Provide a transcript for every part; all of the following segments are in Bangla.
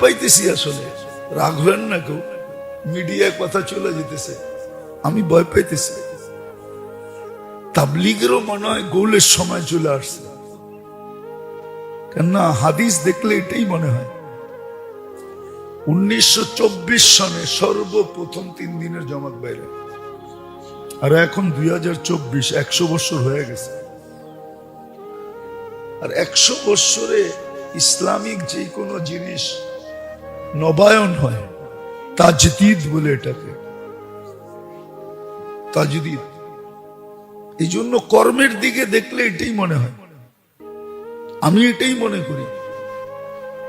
পাইতেছি আসলে, রাখবেন না কেউ, মিডিয়ায় কথা চলে যেতেছে, আমি ভয় পাইতেছি। তাবলীগেরও মনে হয় গোলের সময় চলে আসছে, কেননা হাদিস দেখলে এটাই মনে হয়। 1924 সনে সর্বপ্রথম 3 দিনের জামাত বাইরে, আর এখন 2024, 100 বছর হয়ে গেছে। আর 100 বছরে ইসলামিক যে কোনো জিনিস নবায়ন হয়, তাজদীদ বলে এটাকে, তাজদীদ। এই জন্য কর্মের দিকে দেখলে এটাই মনে হয়, আমি এটাই মনে করি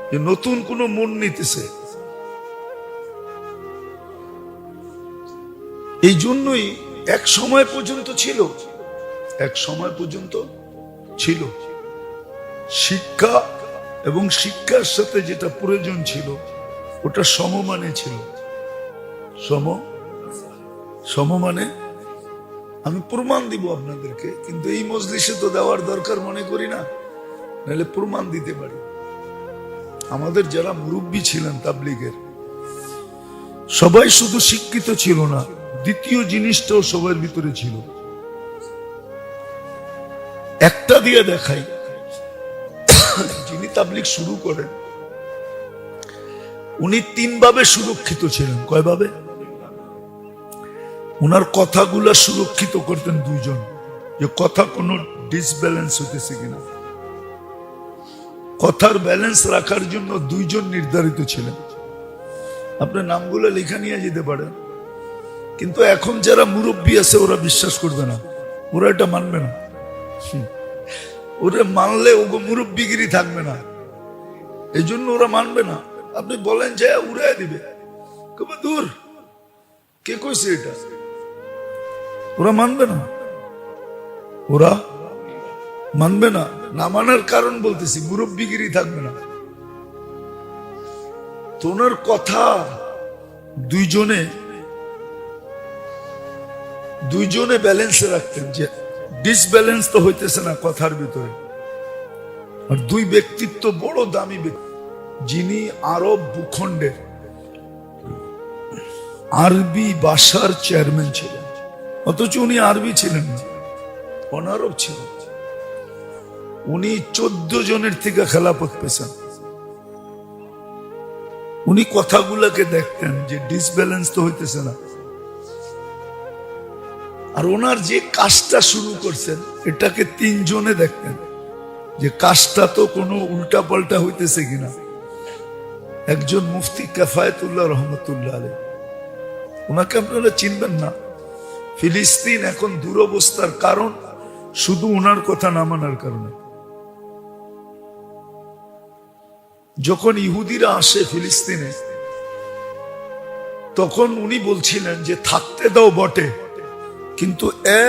যে নতুন কোন মন নিতেছে। এই জন্যই এক সময় পর্যন্ত ছিল, এক সময় পর্যন্ত ছিল শিক্ষা, এবং শিক্ষার সাথে যেটা প্রয়োজন ছিল ওটা সমমানে ছিল। সমমানে আমি প্রমাণ দিব আপনাদেরকে, কিন্তু এই মজলিসে তো দেওয়ার দরকার মনে করি না, নাহলে প্রমাণ দিতে পারি। আমাদের যারা মুরব্বী ছিলেন তাবলীগের, সবাই শুধু শিক্ষিত ছিল না, দ্বিতীয় জিনিসটাও সবার ভিতরে ছিল। একটা দিয়ে দেখাই, যিনি তাবলীগ শুরু করেন উনি 3 ভাবে সুরক্ষিত ছিলেন। কয় ভাবে? উনার কথাগুলা সুরক্ষিত করতেন 2 জন, যে কথা কোনো ডিসব্যালেন্স হইতেছে কিনা। কথার ব্যালেন্স রাখার জন্য 2 জন নির্ধারিত ছিলেন। আপনার নামগুলো লেখা নিয়ে যেতে পারেন, কিন্তু এখন যারা মুরব্বী আছে ওরা বিশ্বাস করবে না, ওরা এটা মানবে না। ওরা মানলে ওগো মুরব্বীগিরি থাকবে না, এই জন্য ওরা মানবে না। আপনি বলেন যে উড়াই দিবে, দূর, কে কইছে এটা? ওরা মানবে না, ওরা মানবে না। না মানার কারণ বলতেছি, মুরব্বীগিরি থাকবে না। তো ওনার কথা দুইজনে ব্যালেন্সে রাখতেন, যে ডিসব্যালেন্স তো হইতেছে না কথার ভিতরে। আর 2 ব্যক্তিত্ব বড় দামি ব্যক্তি, যিনি আরব ভূখণ্ডের আরবি ভাষার চেয়ারম্যান ছিলেন, অথচ উনি আরবি ছিলেন না, অনারব ছিলেন। উনি 14 জনের থেকে খেলাফত পেয়েছেন। উনি কথাগুলাকে দেখতেন যে ডিসব্যালেন্স তো হইতেছে না। আর ওনার যে কাজটা শুরু করছেন এটাকে 3 জনে দেখতেন, যে কাজটা তো কোনো উল্টা পাল্টা হইতেছে কিনা। একজন মুফতি কিফায়াতুল্লাহ রহমতুল্লাহ আলাইহি, ওনাকে আপনারা চিনবেন না। ফিলিস্তিন এখন দুরবস্থার কারণ শুধু ওনার কথা না মানার কারণে। যখন ইহুদিরা আসে ফিলিস্তিনে, তখন উনি বলছিলেন যে থাকতে দাও বটে, কিন্তু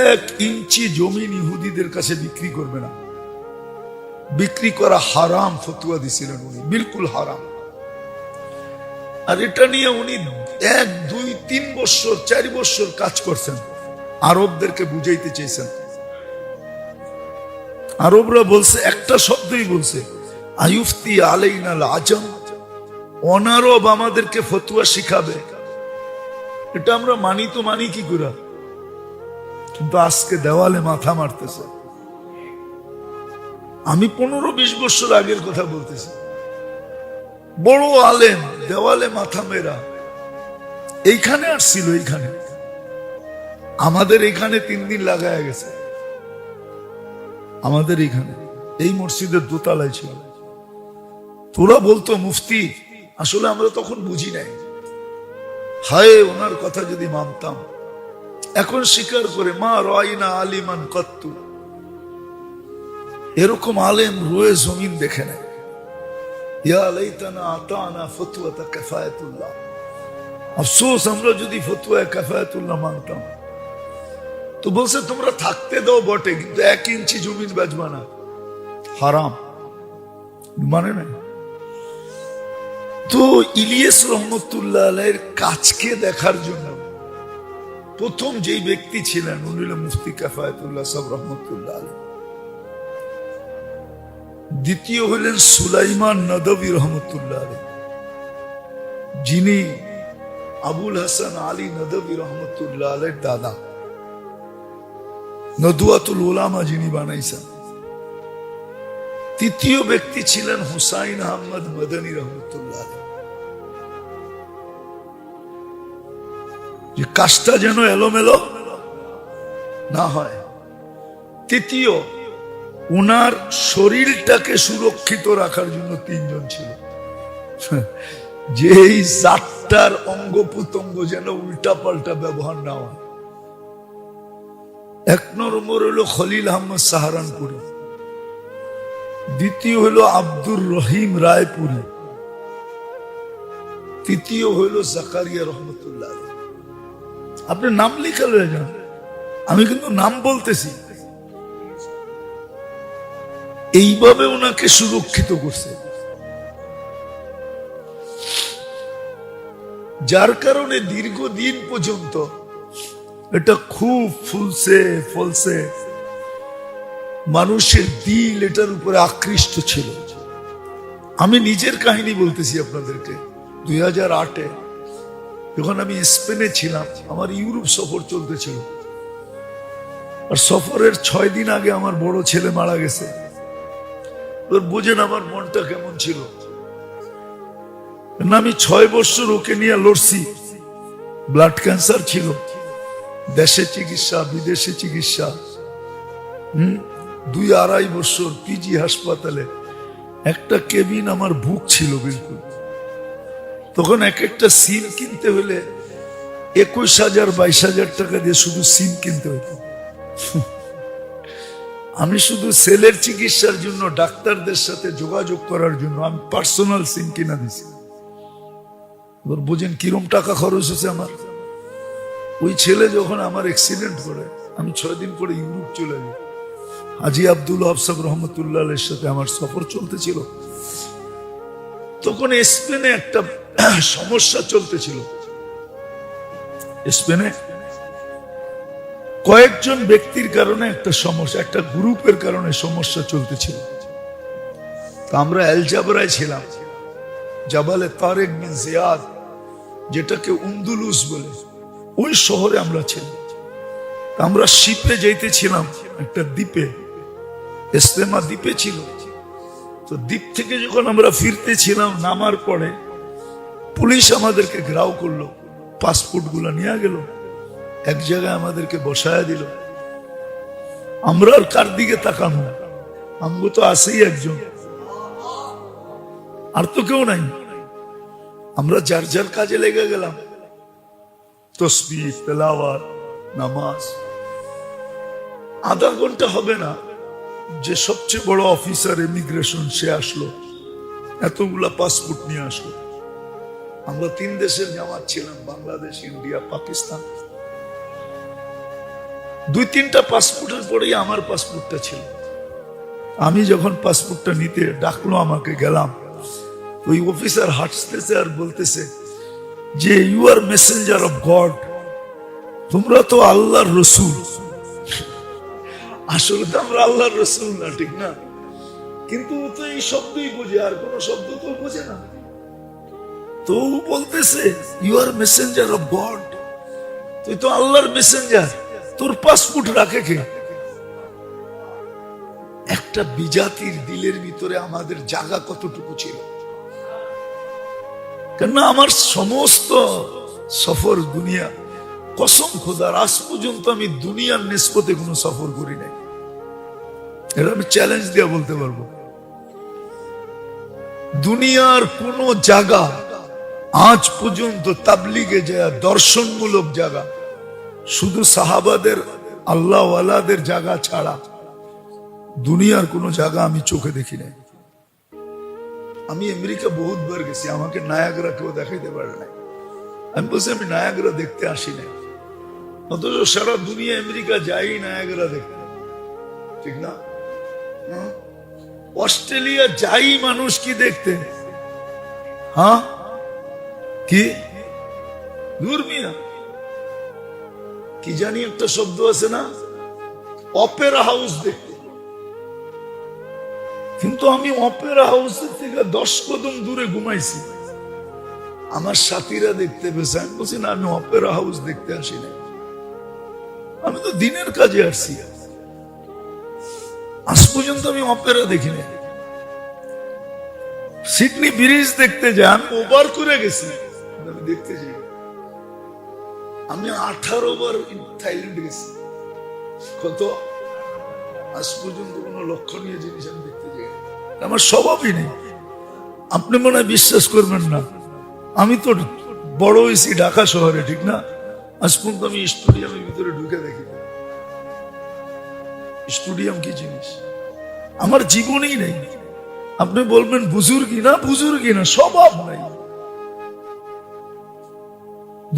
1 ইঞ্চি জমিন ইহুদিদের কাছে বিক্রি করবে না, বিক্রি করা হারাম ফতোয়া দিছিলেন উনি, বিলকুল হারাম। আর এটা নিয়ে উনি 1, 2, 3 বছর 4 বছর কাজ করছেন, আরবদেরকে বুঝাইতে চেয়েছেন। আরবরা বলছে, একটা শব্দই বলছে, আয়ুফতি আলাইনাল আজম, অনারব আমাদেরকে ফতোয়া শিখাবে। এটা আমরা মানি তো মানি কি করে, কিন্তু আজকে দেওয়ালে মাথা মারতেছে। আমি 15-20 বছর আগের কথা বলতেছি। বড় আলেম দেওয়ালে মাথা মেরা, এইখানে আসছিল, এইখানে আমাদের এখানে 3 দিন লাগায় গেছে। আমাদের এখানে এই মসজিদের দোতলায় ছিল। তোরা বলতো মুফতি, আসলে আমরা তখন বুঝি নাই, হায় ওনার কথা যদি মানতাম। এখন স্বীকার করে, মা রাইনা আলিমান কত্তু, এরকম আলেম রুয়ে জমিন দেখে নেয়। ইয়া লাইতানা আতানা ফতওয়াতা কিফায়াতুল্লাহ, আফসোস আমরা যদি ফতোয়া কিফায়াতুল্লাহ মানতাম। তো বলছে তোমরা থাকতে দাও বটে, কিন্তু 1 ইঞ্চি জমিন বেচবা না, হারাম। মানে না। তো ইলিয়াস রহমতুল্লাহ আলাইহির কাজকে দেখার জন্য প্রথম যেই ব্যক্তি ছিলেন উনি হলেন মুফতি কিফায়াতুল্লাহ সাহেব রহমতুল্লাহ আলাইহি। দ্বিতীয় হলেন সুলাইমান নদভী রহমতুল্লাহ আলাইহি। যিনি আবুল হাসান আলী নদভী রহমতুল্লাহ আলাইহির দাদা, নদওয়াতুল উলামা যিনি বানাইছেন। তৃতীয় ব্যক্তি ছিলেন হুসাইন আহমদ মদনী রহমতুল্লাহ আলাইহি। যে কাজটা যেন এলোমেলো না হয়। তৃতীয়, উনার শরীরটাকে সুরক্ষিত রাখার জন্য তিনজন ছিল, যে এই চারটার অঙ্গ প্রত্যঙ্গ যেন উল্টা পাল্টা ব্যবহার না হয়। এক নম্বর হলো খলিল আহমদ সাহারানপুরি, দ্বিতীয় হলো আব্দুর রহিম রায়পুরি, তৃতীয় হলো জাকারিয়া রহমতুল্লাহ আলাইহি। আপনি নাম লিখে লয়ে যান, আমি কিন্তু নাম বলতেছি। এইভাবে ওনাকে সুরক্ষিত করছে, যার কারণে দীর্ঘদিন পর্যন্ত এটা খুব ফুলছে ফলছে, মানুষের দিল এটার উপরে আকৃষ্ট ছিল। আমি নিজের কাহিনী বলতেছি আপনাদেরকে। 2008-এ যখন আমি স্পেনে ছিলাম, আমার ইউরোপ সফর চলতেছিল, আর সফরের 6 দিন আগে আমার বড় ছেলে মারা গেছে। বুঝেন আমার মনটা কেমন ছিল। আমি 6 বছর ওকে নিয়ে লড়ছি। ব্লাড ক্যান্সার ছিল, দেশে চিকিৎসা বিদেশে চিকিৎসা, 2-2.5 বছর পিজি হাসপাতালে। একটা কেবিন আমার বুক ছিল বিলকুল। তখন এক একটা সিম কিনতে হলে 21,000-22,000 টাকা দিয়ে শুধু সিম কিনতে হতো। আমি শুধু সেলের চিকিৎসার জন্য ডাক্তারদের সাথে যোগাযোগ করার জন্য আমি পার্সোনাল সিম কিনা দিছি। এবার বুঝেন কিরম টাকা খরচ হয়েছে আমার। ওই ছেলে যখন আমার অ্যাক্সিডেন্ট করে, আমি 6 দিন পরে ইউরোপ চলে যাই। হাজি আব্দুল ওয়াহাব সাহেব রহমতুল্লাহ আলাইহির সাথে আমার সফর চলতেছিল। তখন স্পেনে একটা সমস্যা চলতেছিল। স্পেনে কয়েকজন ব্যক্তির কারণে একটা সমস্যা, একটা গ্রুপের কারণে সমস্যা চলতেছিল। তা আমরা এল জাবরায় ছিলাম, জাবালে তারেক বিন জিয়াদ, যেটাকে উন্দুলুস বলে, ওই শহরে আমরা ছিলাম। আমরা শিপে যাইতেছিলাম একটা দ্বীপে, ইস্তেমা দ্বীপে ছিল। তো দ্বীপ থেকে যখন আমরা ফিরতেছিলাম, নামার পরে পুলিশ আমাদেরকে ঘেরাও করলো, পাসপোর্ট গুলা নিয়ে গেল, এক জায়গায় আমাদেরকে বসায় দিল। আমরা আর কার দিকে তাকানো, আমগো তো আছেই একজন, আর তো কেউ নাই। আমরা যার যার কাজে লেগে গেলাম, তসবিহ, তেলাওয়াত, নামাজ। আধা ঘন্টা হবে না যে সবচেয়ে বড় অফিসার ইমিগ্রেশন সে আসলো, এতগুলা পাসপোর্ট নিয়ে আসলো। আমরা 3 দেশের জামাত ছিলাম, বাংলাদেশ, ইন্ডিয়া, পাকিস্তান। 2-3টা পাসপোর্টের পরেই আমার পাসপোর্টটা ছিল। আমি যখন পাসপোর্টটা নিতে ডাকলো আমাকে, গেলাম। ওই অফিসার হাসতেছে আর বলতেছে যে you are messenger of God, তোমরা তো আল্লাহর রসুল। আসলে তো আমরা আল্লাহর রসুল না, ঠিক না? কিন্তু ও তো এই শব্দই বোঝে, আর কোন শব্দ তো বোঝে না। তো ও বলতেছে you are messenger of God, তুই তো আল্লাহর মেসেঞ্জার, তোর পাসপোর্ট রাখে কে? একটা বিজাতির দিলের ভিতরে আমাদের জায়গা কতটুকু ছিল। কেননা আমার সমস্ত সফর দুনিয়া, কসম খোদার, আজ পর্যন্ত আমি দুনিয়ার নিসবতে কোনো সফর করি নাই। এটা আমি চ্যালেঞ্জ দিয়ে বলতে পারবো। দুনিয়ার কোন জায়গা আজ পর্যন্ত তাবলিগে যায়, দর্শনমূলক জায়গা, শুধু সাহাবাদের আল্লাহ ওয়ালাদের জায়গা ছাড়া দুনিয়ার কোন জায়গা আমি চোখে দেখি নাই। আমি আমেরিকা বহুতবার গেছি, আমাকে নায়াগ্রা কেউ দেখাইতে পারে নাই। আমি বলছি আমি নায়াগ্রা দেখতে আসি নাই, অথচ সারা দুনিয়া আমেরিকা যাই নায়াগ্রা দেখতে, ঠিক না? অস্ট্রেলিয়া যাই মানুষ কি দেখতে, হ্যাঁ কি দূর মিয়া, কি জানি একটা শব্দ আছে না, অপেরা হাউস দেখতে। কিন্তু আমি অপেরা হাউসের থেকে 10 কদম দূরে ঘুমাইছি। আমার সাথীরা দেখতে পেয়েছে। আমি বলছি না, আমি অপেরা হাউস দেখতে আসি না, আমি তো দিনের কাজে আসছি। আজ পর্যন্ত আমি অপেরা দেখি না। সিডনি ব্রিজ দেখতে যাই, আমি ওভার করে গেছি, আমি দেখতে যাই। আমি 18 বার থাইল্যান্ড গেছি। কত? আজ পর্যন্ত কোন লক্ষণীয় জিনিস আমি দেখতে যাই, আমার স্বভাবই নেই। আপনি মনে হয় বিশ্বাস করবেন না, আমি তো বড় হয়েছি ঢাকা শহরে, ঠিক না? আজ পর্যন্ত আমি স্টেডিয়ামের ভিতরে ঢুকে দেখি। স্টেডিয়াম কি জিনিস আমার জীবনেই নেই। আপনি বলবেন বুজুর্গি না, বুজুর্গি না, স্বভাব নাই।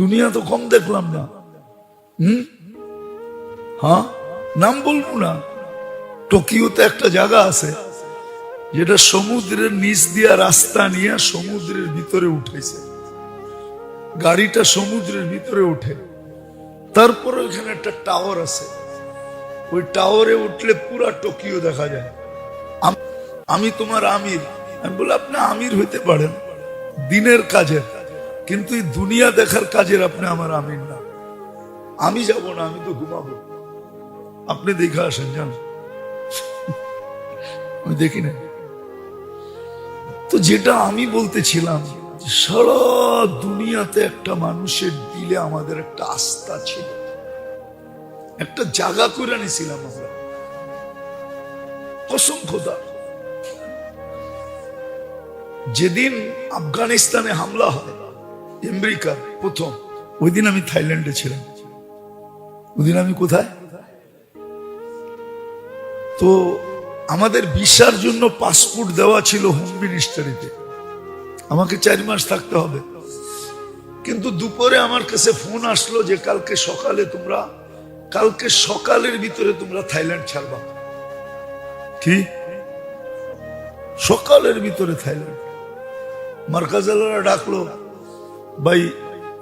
দুনিয়া তো কম দেখলাম না। হ্যাঁ, নাম বলবো না। টোকিওতে একটা জায়গা আছে যেটা সমুদ্রের নিচ দিয়া রাস্তা নিয়ে সমুদ্রের ভিতরে উঠেছে। গাড়িটা সমুদ্রের ভিতরে উঠে, তারপরে ওইখানে একটা টাওয়ার আছে। ওই টাওয়ারে উঠলে পুরা টোকিও দেখা যায়। আমি তোমার আমির। আমি বলি আপনি আমির হইতে পারেন দিনের কাজের, কিন্তু এই দুনিয়া দেখার কাজের আপনি আমার আমির না। আমি যাব না, আমি তো ঘুমাবো। আপনি দেখে আসেন, জান, আমি দেখি না। তো যেটা আমি বলতেছিলাম, সারা দুনিয়াতে একটা মানুষের দিলে আমাদের একটা আস্থা ছিল, একটা জায়গা করে নিয়েছিলাম আমরা। কসম খোদা, যেদিন আফগানিস্তানে হামলা হয় আমেরিকার প্রথম, ওই দিন আমি থাইল্যান্ডে ছিলাম। ওই দিন আমি কোথায়? তো আমাদের ভিসার জন্য পাসপোর্ট দেওয়া ছিল হোম মিনিস্ট্রিতে, আমাকে 4 মাস থাকতে হবে। কিন্তু দুপুরে আমার কাছে ফোন আসলো যে কালকে সকালের ভিতরে তোমরা থাইল্যান্ড ছাড়বা। কি সকালের ভিতরে থাইল্যান্ড? মার্কাজালারা ডাকলো, ভাই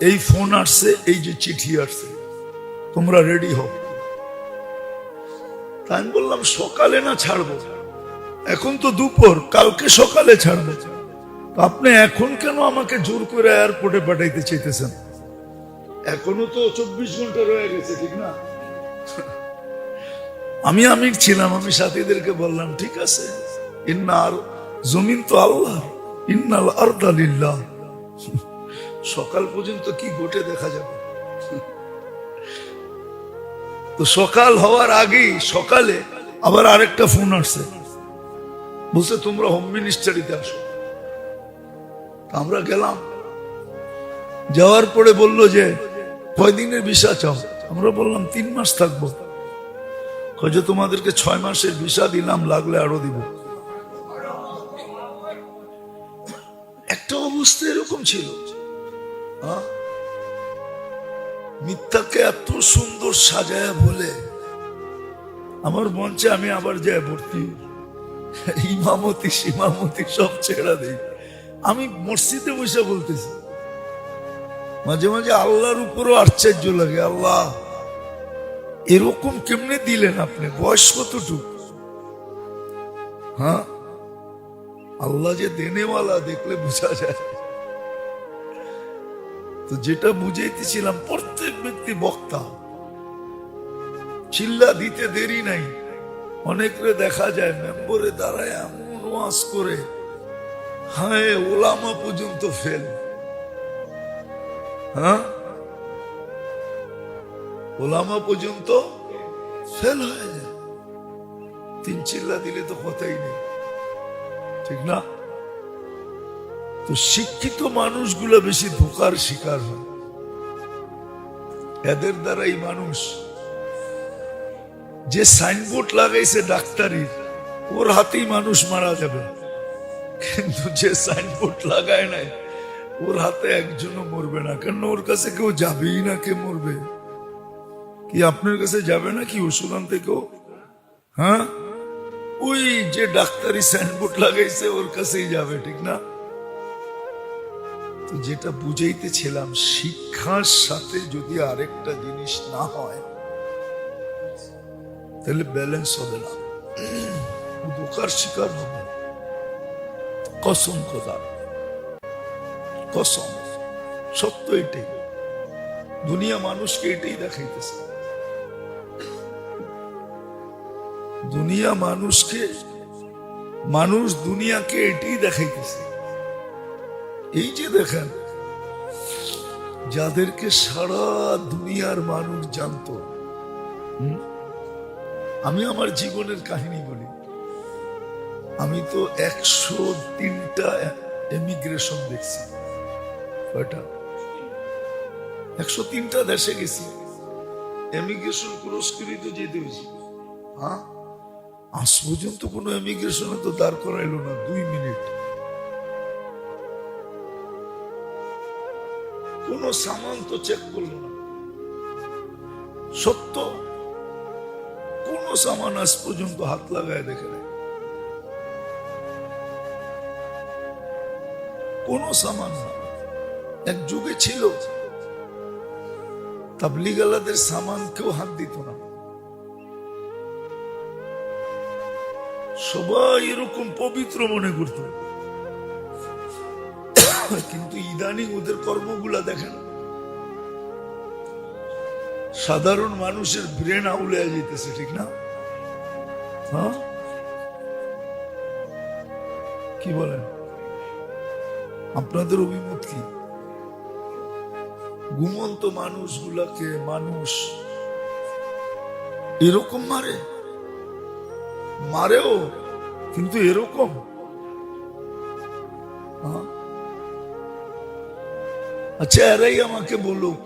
এই ফোন আসছে, এই যে চিঠি আসছে, তোমরা রেডি হও। তাই আমি বললাম সকালে না ছাড়বো, এখন তো দুপুর, কালকে সকালে ছাড়বো। আপনি এখন কেন আমাকে জোর করে এয়ারপোর্টে পাঠাইতে চাইতেছেন? এখনো তো 24 ঘন্টা রয়ে গেছে, ঠিক না? আমি আমির ছিলাম, আমি সাথীদেরকে বললাম ঠিক আছে, ইন্নার জমিন তো আল্লাহ, ইন্নাল আরদা লিল্লাহ। সকাল পর্যন্ত কি ঘটে দেখা যাবে। তো সকাল হওয়ার আগেই সকালে আবার আরেকটা ফোন আসছে, বলছে তোমরা হোম মিনিস্ট্রিতে আসো। আমরা গেলাম, যাওয়ার পরে বললো যে কয়দিনের ভিসা চাও? আমরা বললাম 3 মাস থাকবো। যে তোমাদেরকে 6 মাসের ভিসা দিলাম, লাগলে আরো দিব। একটা অবস্থা এরকম ছিল। মিথ্যাকে এত সুন্দর সাজায়া বলে আমার মঞ্চে আমি আবার যাই ভর্তি, ইমামতি সিমামতি সব ছেড়া দেই। আমি মসজিদে বসে বলতেছি, মাঝে মাঝে আল্লাহর উপরও আশ্চর্য লাগে, আল্লাহ এরকম কেমনে দিলেন আপনি? বয়স কতটুকু? হ্যাঁ, আল্লাহ যে দেনেওয়ালা দেখলে বোঝা যায়। তো যেটা বুঝাইতেছিলাম, প্রত্যেক ব্যক্তি বক্তা, চিল্লা দিতে দেরি নাই। অনেকরে দেখা যায় মেম্বরে দাঁড়ায় এমন ওয়াজ করে, হ্যাঁ ওলামা পর্যন্ত ফেল। হ্যাঁ, ওলামা পর্যন্ত ফেল হয়ে যায়। 3 চিল্লা দিলে তো কথাই নেই, ঠিক না? তো শিক্ষিত মানুষগুলো বেশি ধোকার শিকার হয়। এদের দ্বারাই মানুষ, যে সাইনবোর্ড লাগাইছে ডাক্তারি, ওর হাতেই মানুষ মারা যাবে। কিন্তু যে সাইনবোর্ড লাগায় নাই, ওর হাতে একজনও মরবে না। কেন? ওর কাছে কেউ যাবেই না। কে মরবে? কি আপনার কাছে যাবে না কি ওষুধ আনতে কেউ? হ্যাঁ, ওই যে ডাক্তারি সাইনবোর্ড লাগাইছে ওর কাছেই যাবে, ঠিক না? তো যেটা বুঝাইতেছিলাম, শিক্ষার সাথে যদি আরেকটা জিনিস না হয় তাহলে ব্যালেন্স হবে না, ধোকার শিকার হবে। কসম খোদা, কসম। সত্য এটাই। দুনিয়া মানুষকে এটাই দেখাইতেছে, দুনিয়া মানুষকে, মানুষ দুনিয়াকে এটাই দেখাইতেছে। এই যে দেখেন, যাদেরকে সারা দুনিয়ার মানুষ জানতো, আমি আমার জীবনের কাহিনী বলি, আমি তো 103টা এমিগ্রেশন দেখছি। কয়টা? 103টা দেশে গেছি, এমিগ্রেশন ক্রস করে তো যেতে হয়েছে। হ্যাঁ, আজ পর্যন্ত কোনো এমিগ্রেশনে তো দাঁড় করাইলো না 2 মিনিট। কোন সামান তো চেক করলো না। সত্য, কোন সামান আজ পর্যন্ত হাত লাগায় দেখে নাই, কোন সামান না। এক যুগে ছিল তাবলিগালাদের সামান কেউ হাত দিত না, সবাই এরকম পবিত্র মনে করত। কিন্তু ইদানিং ওদের কর্মগুলা দেখেন, সাধারণ মানুষের ব্রেন আউলে যেতেছে, ঠিক না? হ্যাঁ, কি বলেন? আপনাদের অভিমত কি? ঘুমন্ত মানুষগুলাকে মানুষ এরকম মারে, মারেও কিন্তু এরকম। আচ্ছা, এরাই আমাকে বলুক,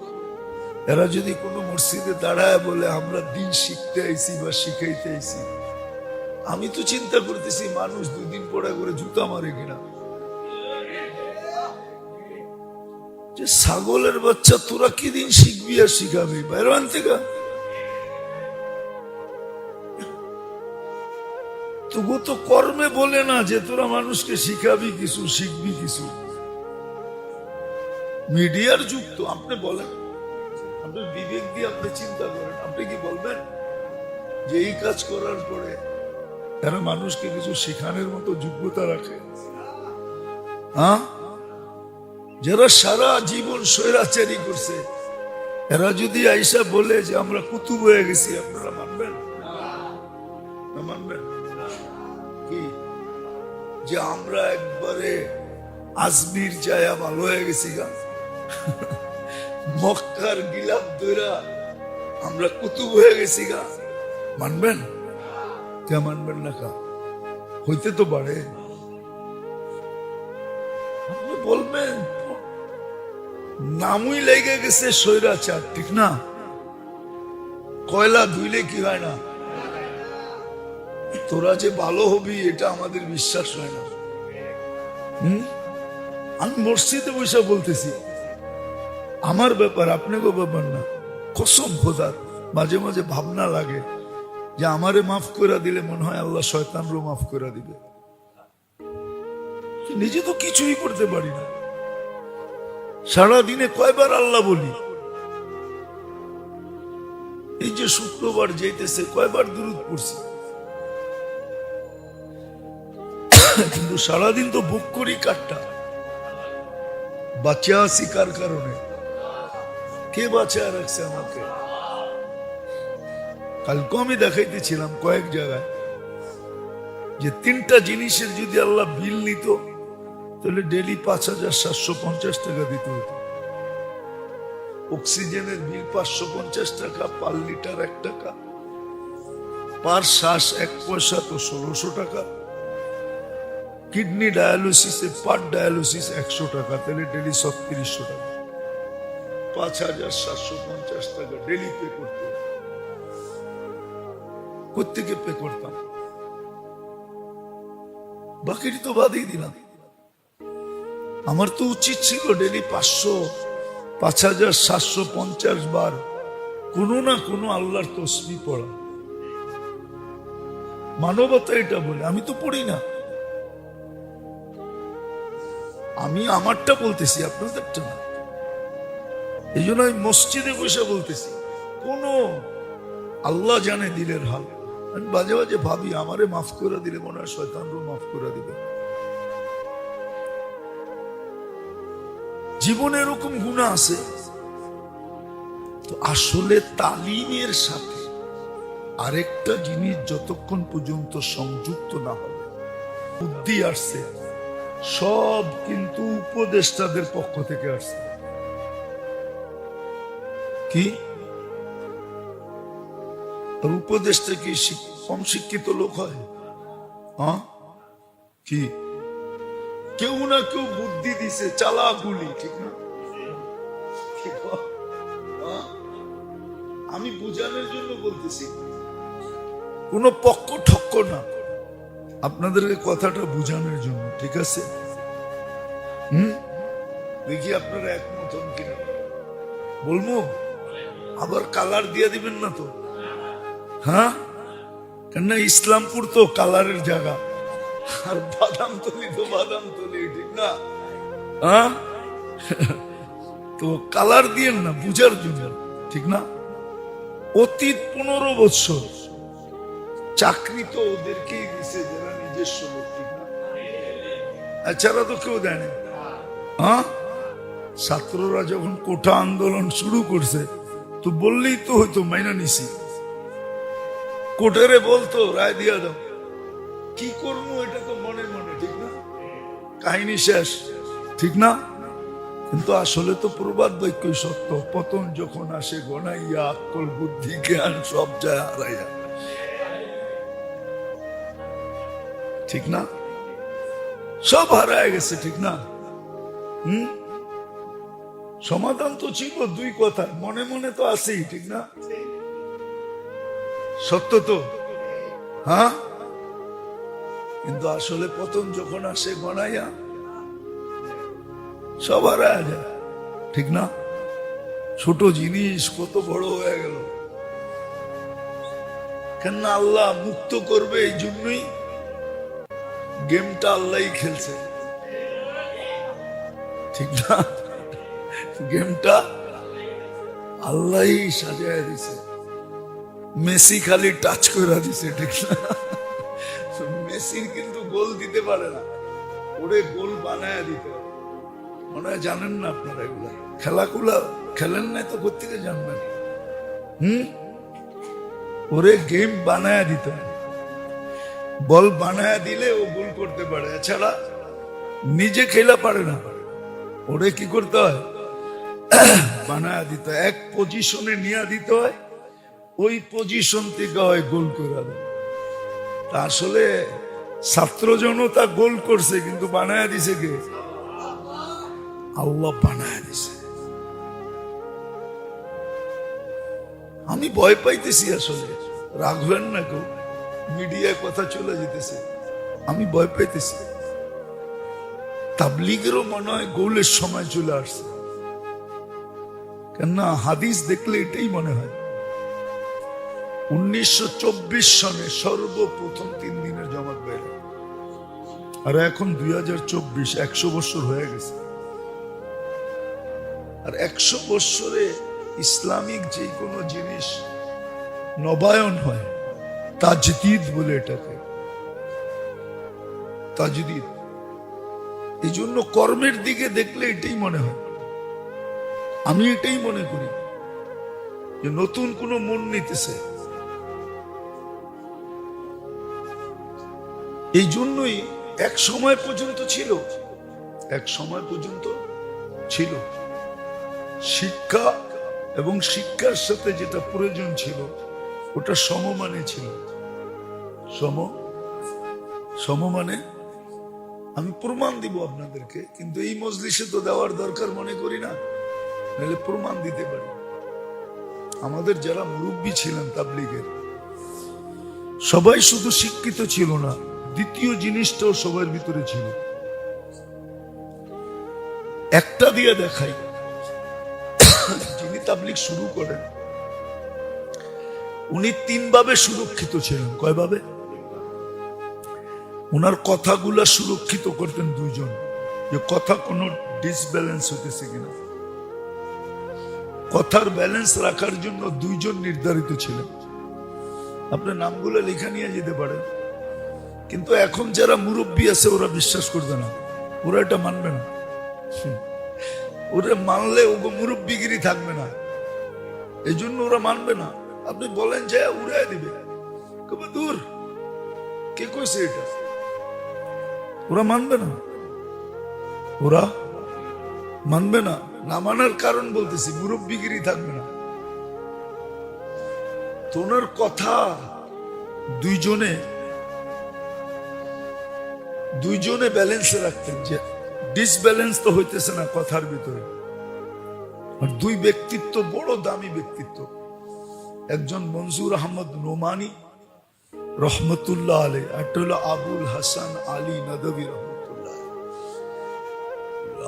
এরা যদি কোনো মসজিদে দাঁড়ায় বলে আমরা দিন শিখতে আইছি বা শিখাইতে আইছি, আমি তো চিন্তা করতেছি মানুষ 2 দিন পরে করে জুতা মারে কিনা। যে ছাগলের বাচ্চা, তোরা কি দিন শিখবি আর শিখাবি? বাইরে থেকে তবু তো কর্মে বলে না যে তোরা মানুষকে শিখাবি কিছু, শিখবি কিছু। মিডিয়ার যুগ তো, আপনি বলেন, আপনার বিবেক দিয়ে আপনি চিন্তা করেন, আপনি কি বলবেন যে এই কাজ করার পরে এরা মানুষকে কিছু শেখানোর মতো যোগ্যতা রাখে? হ্যাঁ, যারা সারা জীবন স্বৈরাচারী করছে, এরা যদি আইসা বলে যে আমরা কুতুব হয়ে গেছি, আপনারা মানবেন? মানবেন কি যে আমরা একবারে আজমির যায়া ভালো হয়ে গেছি গা, মক্কার গিলাপ ধরা আমরা কুতুব হয়ে গেছি গা? মানবেন? কে মানবেন না? কা হইতে তো পারে। আপনি বলবেন নামই লেগে গেছে স্বৈরাচার, ঠিক না? কয়লা ধুইলে কি হয় না? তোরা যে ভালো হবি এটা আমাদের বিশ্বাস হয় না। আমি মসজিদে বসে বলতেছি, আমার ব্যাপার, আপনাকে ব্যাপার না। কসম খোদার, মাঝে মাঝে ভাবনা লাগে যে আমারে মাফ করে দিলে মনে হয় আল্লাহ শয়তানরও মাফ করে দিবে। নিজে তো কিছুই করতে পারি না। সারা দিনে কয়বার আল্লাহ বলি? এই যে শুক্রবার যেতেছে, কয়বার দুরূদ পড়ছি? কিন্তু সারাদিন তো বুক করি কাটটা। বাঁচা আছি কার কারণে? কে বাঁচায় রাখছে আমাকে? কালকে আমি দেখাইতেছিলাম কয়েক জায়গায় যে 3টা জিনিসের যদি আল্লাহ বিল নিত, তাহলে ডেলি 5,750 টাকা দিতে হতো। অক্সিজেনের বিল 550 টাকা, পার লিটার 1 টাকা, পার শ্বাস 1 পয়সা তো 1600 টাকা, কিডনি ডায়ালিসিসে পার ডায়ালিসিস 100 টাকা, তাহলে ডেলি 3600 টাকা, 5,750 টাকা ডেলি পে করতে। কোত্থেকে পে করতাম? বাকিটি তো বাদই দিলাম। আমার তো উচিত ছিল ডেলি 5,750 বার কোনো না কোনো আল্লাহর তসবিহ পড়া। মানবতা এটা বলে, আমি তো পড়ি না। আমি আমারটা বলতেছি, আপনাদেরটা না। এই জন্য আমি মসজিদে বসে বলতেছি, কোন আল্লাহ জানে দিলের হাল। আমি বাজে বাজে ভাবি আমারে মাফ করে দিলে মনে হয় শয়তানরও মাফ করে দিবে। জীবনে এরকম গুনাহ আছে। তো আসলে তালিমের সাথে আরেকটা জিনিস যতক্ষণ পর্যন্ত সংযুক্ত না হবে, বুদ্ধি আসছে সব কিন্তু উপদেষ্টাদের পক্ষ থেকে আসছে। কি উপদেষ্টা কি কম শিক্ষিত লোক হয়? হ্যাঁ, কি কেউ না কেউ বুদ্ধি দিছে, চালাগুলি, ঠিক না? আমি বুঝানোর জন্য বলতেছি, কোন পক্ষ ঠক্ক না, আপনাদেরকে কথাটা বুঝানোর জন্য, ঠিক আছে? দেখি আপনারা একমত হন কিনা। বলবো আবার কালার দিয়ে দিবেন না তো? হ্যাঁ, কেন ইসলামপুর তো কালারের জায়গা, আর বাদামতলি তো বাদামতলি, ঠিক না? হ্যাঁ, তো কালার দিয়েন না, বুঝার জন্য, ঠিক না? অতীত 15 বছর চাকরি তো ওদেরকেই দিছে যারা নিজস্ব লোক, ঠিক না? এছাড়া তো কেউ দেয় না। হ্যাঁ, ছাত্ররা যখন কোঠা আন্দোলন শুরু করছে তো বললেই তো হয়তো, মাইনা নিছি, কোর্টারে বলতো রায় দিয়া দাও, কি করবো এটা তো মনে মনে, ঠিক না? কাহিনী শেষ, ঠিক না? কিন্তু আসলে তো প্রবাদ বাক্যই সত্য, পতন যখন আসে গনাইয়া, আক্কল বুদ্ধি জ্ঞান সব যায় হারাইয়া, ঠিক না? সব হারায় গেছে, ঠিক না? সমাধান তো ছিল দুই কথা, মনে মনে তো আছেই, ঠিক না? সত্য তো, হ্যাঁ? কিন্তু আসলে পতন যখন আসে গনাইয়া, সব হারায় যায়, ঠিক না? ছোট জিনিস কত বড় হয়ে গেল, কেন আল্লাহ মুক্ত করবে, এই জন্যই গেমটা আল্লাহই খেলছে, ঠিক না? গেমটা আল্লাহই সাজায় দিছে, মেসি খালি টাচ করে দিছে, ঠিক না? মেসির কিন্তু গোল দিতে পারে না, ওরে গোল বানায় দিতে হবে। মনে হয় জানেন না আপনারা, এগুলা খেলাগুলা খেলেন নাই তো কোত্থেকে জানবেন? ওরে গেম বানায় দিতে হয়, বল বানায় দিলে ও গোল করতে পারে, এছাড়া নিজে খেলা পারে না। ওরে কি করতে হয়? বানায় দিতে হয়, এক পজিশনে নিয়ে দিতে হয়, ওই পজিশন থেকে হয় গোল করে দেয়। তা আসলে ছাত্র জনতা গোল করছে, কিন্তু বানায় দিছে কে? আল্লাহ বানায় দিছে। আমি ভয় পাইতেছি, আসলে রাখবেন না কেউ, মিডিয়ায় কথা চলে যেতেছে, আমি ভয় পাইতেছি। তাবলীগেরও মনে হয় গোলের সময় চলে আসছে, কেননা হাদিস দেখলে এটাই মনে হয়। 1924 সনে সর্বপ্রথম 3 দিনের জামাত বাইরে, আর এখন 2024, 100 বছর হয়ে গেছে। আর 100 বছরে ইসলামিক যে কোনো জিনিস নবায়ন হয়, তাজদীদ বলে এটাকে, তাজদীদ। এই জন্য কর্মের দিকে দেখলে এটাই মনে হয়, আমি এটাই মনে করি যে নতুন কোন মন নিতেছে। এই জন্যই এক সময় পর্যন্ত ছিল শিক্ষা, এবং শিক্ষার সাথে যেটা প্রয়োজন ছিল ওটা সমমানে ছিল। সমমানে আমি প্রমাণ দিব আপনাদেরকে, কিন্তু এই মজলিসে তো দেওয়ার দরকার মনে করি না, নাহলে প্রমাণ দিতে পারি। আমাদের যারা মুরব্বী ছিলেন তাবলীগের, সবাই শুধু শিক্ষিত ছিল না, দ্বিতীয় জিনিসটাও সবার ভিতরে ছিল। একটা দিয়ে দেখাই, যিনি তাবলীগ শুরু করেন উনি 3 ভাবে সুরক্ষিত ছিলেন। কয় ভাবে? উনার কথাগুলা সুরক্ষিত করতেন 2 জন, যে কথা কোনো ডিসব্যালেন্স হতেছে কিনা। কথার ব্যালেন্স রাখার জন্য 2 জন নির্ধারিত ছিলেন। আপনার নামগুলো লেখা নিয়ে যেতে পারেন, কিন্তু এখন যারা মুরব্বী আছে ওরা বিশ্বাস করবে না, ওরা এটা মানবে না। ওরা মানলে ওগো মুরব্বিগিরি থাকবে না, এই জন্য ওরা মানবে না। আপনি বলেন যে উড়াই দিবে, কবে দূর, কে কইছে এটা? ওরা মানবে না, ওরা মানবে না। না মানার কারণ বলতেছি, মুরব্বিগিরি থাকবে না। তোনার কথা দুইজনে ব্যালেন্সে রাখতেন, যে ডিসব্যালেন্স তো হইতেছে না কথার ভিতরে। আর দুই ব্যক্তিত্ব, বড় দামি ব্যক্তিত্ব, একজন মনজুর আহমদ নোমানি রহমতুল্লাহ আলী, একটা হলো আবুল হাসান আলী নদভী রহমতুল্লাহ।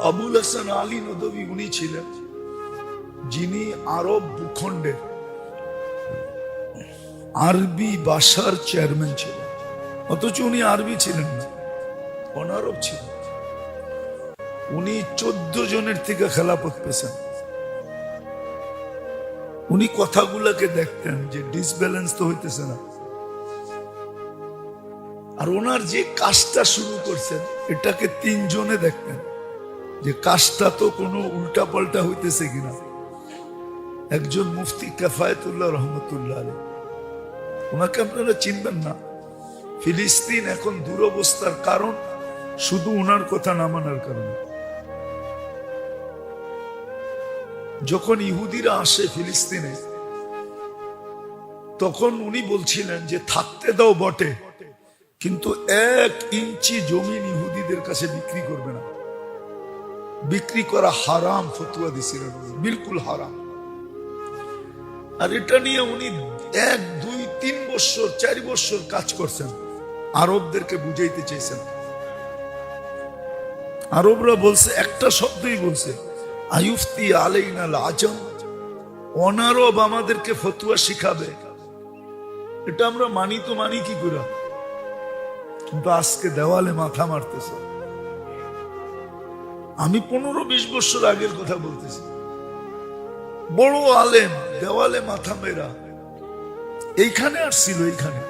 আবুল হাসান আলী নদভী উনি ছিলেন যিনি আরব ভূখণ্ডের আরবি ভাষার চেয়ারম্যান ছিলেন, অথচ উনি আরবি ছিলেন না, অনারব ছিলেন। উনি 14 জনের থেকে খেলাফত পেয়েছেন। উনি কথাগুলোকে দেখতেন যে ডিসব্যালেন্স তো হইতেছে না। আর ওনার যে কাজটা শুরু করছেন, এটাকে 3 জনে দেখতেন যে কাজটা তো কোনো উল্টা পাল্টা হইতেছে কিনা। একজন মুফতি কিফায়াতুল্লাহ রহমতুল্লাহ আলাইহি, ওনাকে আপনারা চিনবেন না। ফিলিস্তিন এখন দুরবস্থার কারণ শুধু ওনার কথা না মানার কারণে। যখন ইহুদিরা আসে ফিলিস্তিনে, তখন উনি বলছিলেন যে থাকতে দাও বটে, কিন্তু 1 ইঞ্চি জমিন ইহুদিদের কাছে বিক্রি করবে না। বিক্রি করা হারাম ফতোয়া দিছিলেন, বিলকুল হারাম। আর এটা নিয়ে উনি 1, 2, 3 বছর 4 বছর কাজ করছেন, আরবদেরকে বুঝাইতে চেয়েছেন। আরবরা বলছে, একটা শব্দই বলছে, আয়ুফতি আলাইনাল আজম, অনারব আমাদেরকে ফতোয়া শিখাবে। এটা আমরা মানি তো মানি কি করে, কিন্তু আজকে দেওয়ালে মাথা মারতেছে। আমি 15-20 বছর আগের কথা বলতেছি। বড় আলেম দেওয়ালে মাথা মেরা এইখানে আসছিল, এইখানে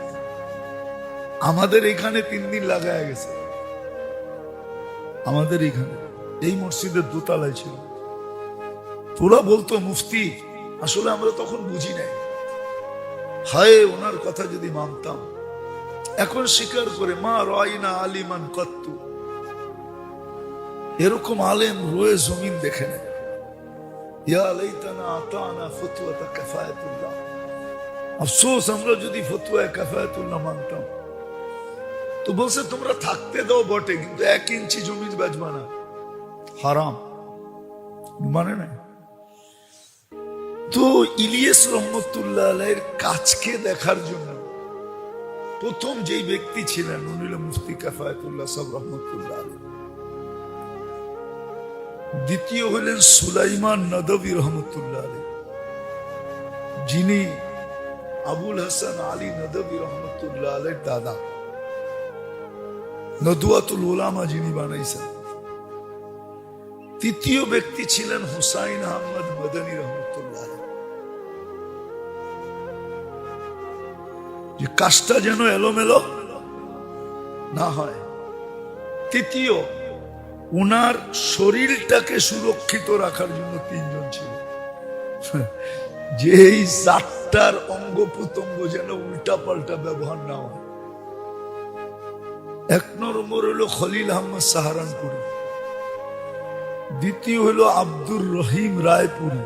আমাদের এখানে 3 দিন লাগায় গেছে। আমাদের এখানে এই মসজিদের দোতলায় ছিল। তোরা বলতো মুফতি, আসলে আমরা তখন বুঝি নাই। হায় ওনার কথা যদি মানতাম। এখন স্বীকার করে, মা রাইনা আলিমান কত্তু, এরকম আলেম রয়ে জমিন দেখে নেয়। ইয়া লাইতানা আতানা ফতওয়াতা কিফায়াতুল্লাহ, আফসোস আমরা যদি ফতোয়া কিফায়াতুল্লাহ মানতাম। তো বলছে তোমরা থাকতে দাও বটে, কিন্তু 1 ইঞ্চি জমি বেচবা না, হারাম। মানে না। তো ইলিয়াস রহমতুল্লাহ আলাইহির কাজকে দেখার জন্য প্রথম যেই ব্যক্তি ছিলেন, উনি হলেন মুফতি কিফায়াতুল্লাহ সাহেব রহমতুল্লাহ আলাইহি। দ্বিতীয় হলেন সুলাইমান নদভী রহমতুল্লাহ আলাইহি, যিনি আবুল হাসান আলী নদভী রহমতুল্লাহ আলাইহির দাদা। নদওয়াতুল উলামা যিনি বানাইছেন। তৃতীয় ব্যক্তি ছিলেন হুসাইন আহমদ মদনী রহমতুল্লাহ আলাইহি। যে কাজটা যেন এলোমেলো না হয়। তৃতীয়, উনার শরীরটাকে সুরক্ষিত রাখার জন্য 3 জন ছিল, যে এই 4টার অঙ্গ প্রত্যঙ্গ যেন উল্টা পাল্টা ব্যবহার না হয়। 1 নম্বর হলো খলিল আহমদ সাহারানপুরি, দ্বিতীয় হলো আব্দুর রহিম রায়পুরি,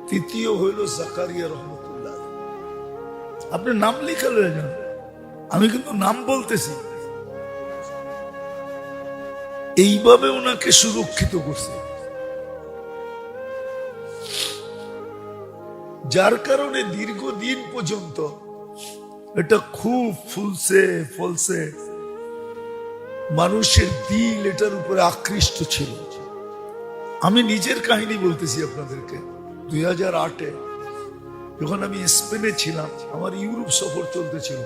তৃতীয় হলো জাকারিয়া রহমতুল্লাহ। আপনি নাম লিখে লয়ে যান, আমি কিন্তু নাম বলতেছি। এইভাবে ওনাকে সুরক্ষিত করছে, যার কারণে দীর্ঘদিন পর্যন্ত এটা খুব ফুলছে ফলছে, মানুষের দিল এটার উপরে আকৃষ্ট ছিল। আমি নিজের কাহিনী বলতেছি আপনাদেরকে। 2008-এ যখন আমি স্পেনে ছিলাম, আমার ইউরোপ সফর চলতেছিল।